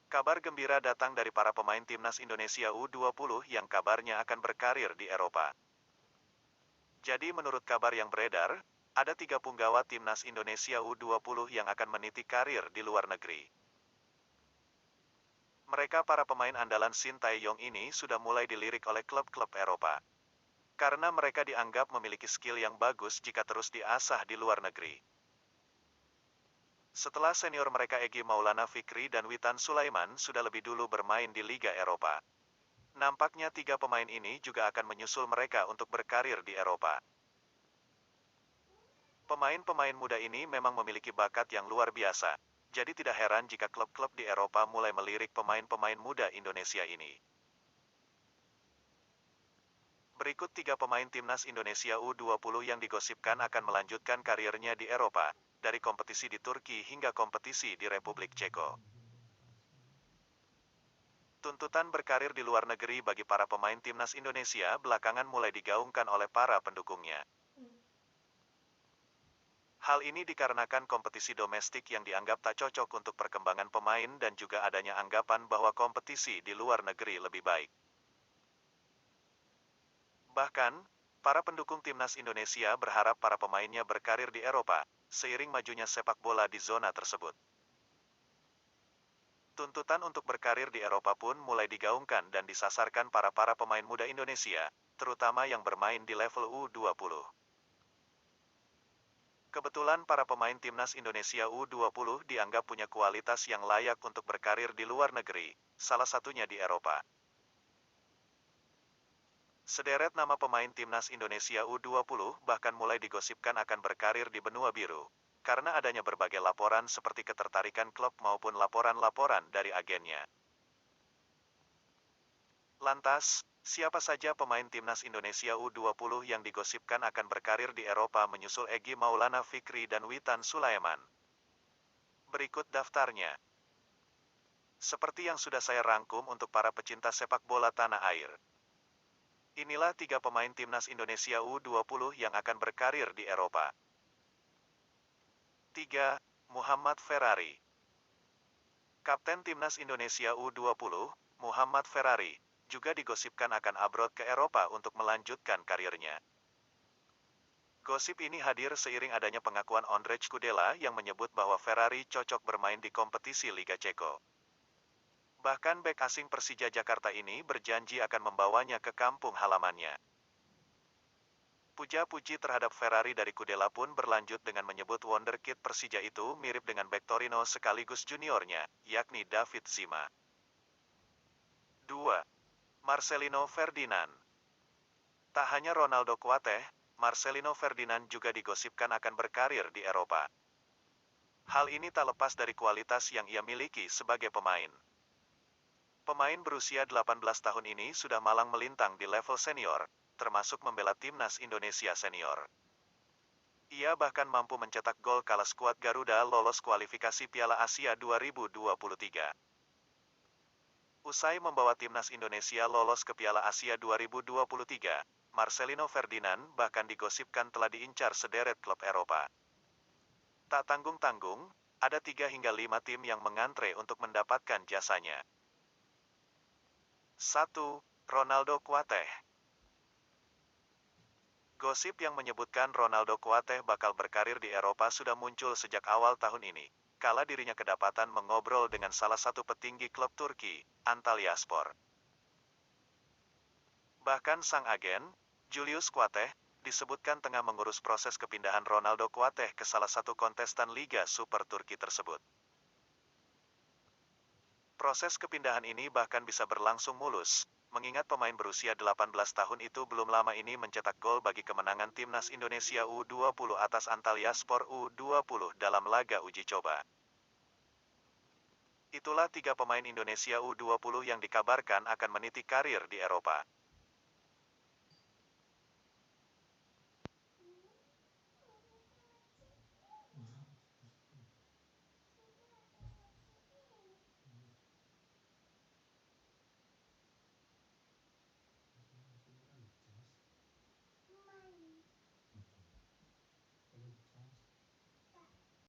Kabar gembira datang dari para pemain timnas Indonesia U20 yang kabarnya akan berkarir di Eropa. Jadi menurut kabar yang beredar, ada 3 punggawa timnas Indonesia U20 yang akan meniti karir di luar negeri. Mereka para pemain andalan Sintayong ini sudah mulai dilirik oleh klub-klub Eropa. Karena mereka dianggap memiliki skill yang bagus jika terus diasah di luar negeri. Setelah senior mereka Egy Maulana Fikri dan Witan Sulaiman sudah lebih dulu bermain di Liga Eropa. Nampaknya 3 pemain ini juga akan menyusul mereka untuk berkarir di Eropa. Pemain-pemain muda ini memang memiliki bakat yang luar biasa. Jadi tidak heran jika klub-klub di Eropa mulai melirik pemain-pemain muda Indonesia ini. Berikut 3 pemain timnas Indonesia U20 yang digosipkan akan melanjutkan karirnya di Eropa, dari kompetisi di Turki hingga kompetisi di Republik Ceko. Tuntutan berkarir di luar negeri bagi para pemain timnas Indonesia belakangan mulai digaungkan oleh para pendukungnya. Hal ini dikarenakan kompetisi domestik yang dianggap tak cocok untuk perkembangan pemain dan juga adanya anggapan bahwa kompetisi di luar negeri lebih baik. Bahkan, para pendukung timnas Indonesia berharap para pemainnya berkarir di Eropa, seiring majunya sepak bola di zona tersebut. Tuntutan untuk berkarir di Eropa pun mulai digaungkan dan disasarkan para pemain muda Indonesia, terutama yang bermain di level U20. Kebetulan para pemain timnas Indonesia U20 dianggap punya kualitas yang layak untuk berkarir di luar negeri, salah satunya di Eropa. Sederet nama pemain timnas Indonesia U20 bahkan mulai digosipkan akan berkarir di benua biru, karena adanya berbagai laporan seperti ketertarikan klub maupun laporan-laporan dari agennya. Lantas, siapa saja pemain timnas Indonesia U20 yang digosipkan akan berkarir di Eropa menyusul Egy Maulana Fikri dan Witan Sulaiman? Berikut daftarnya. Seperti yang sudah saya rangkum untuk para pecinta sepak bola tanah air. Inilah 3 pemain timnas Indonesia U20 yang akan berkarir di Eropa. 3. Muhammad Ferrari. Kapten timnas Indonesia U20, Muhammad Ferrari, juga digosipkan akan abroad ke Eropa untuk melanjutkan karirnya. Gosip ini hadir seiring adanya pengakuan Ondrej Kudela yang menyebut bahwa Ferrari cocok bermain di kompetisi Liga Ceko. Bahkan bek asing Persija Jakarta ini berjanji akan membawanya ke kampung halamannya. Puja-puji terhadap Ferrari dari Kudela pun berlanjut dengan menyebut wonderkid Persija itu mirip dengan bek Torino sekaligus juniornya, yakni David Zima. 2. Marcelino Ferdinand. Tak hanya Ronaldo Kuateh, Marcelino Ferdinand juga digosipkan akan berkarir di Eropa. Hal ini tak lepas dari kualitas yang ia miliki sebagai pemain. Pemain berusia 18 tahun ini sudah malang melintang di level senior, termasuk membela timnas Indonesia senior. Ia bahkan mampu mencetak gol kala skuad Garuda lolos kualifikasi Piala Asia 2023. Usai membawa timnas Indonesia lolos ke Piala Asia 2023, Marcelino Ferdinand bahkan digosipkan telah diincar sederet klub Eropa. Tak tanggung-tanggung, ada 3 hingga 5 tim yang mengantre untuk mendapatkan jasanya. 1. Ronaldo Kuateh. Gosip yang menyebutkan Ronaldo Kuateh bakal berkarir di Eropa sudah muncul sejak awal tahun ini, kala dirinya kedapatan mengobrol dengan salah satu petinggi klub Turki, Antalyaspor. Bahkan sang agen, Julius Kuateh, disebutkan tengah mengurus proses kepindahan Ronaldo Kuateh ke salah satu kontestan Liga Super Turki tersebut. Proses kepindahan ini bahkan bisa berlangsung mulus, mengingat pemain berusia 18 tahun itu belum lama ini mencetak gol bagi kemenangan timnas Indonesia U20 atas Antalyaspor U20 dalam laga uji coba. Itulah 3 pemain Indonesia U20 yang dikabarkan akan meniti karir di Eropa.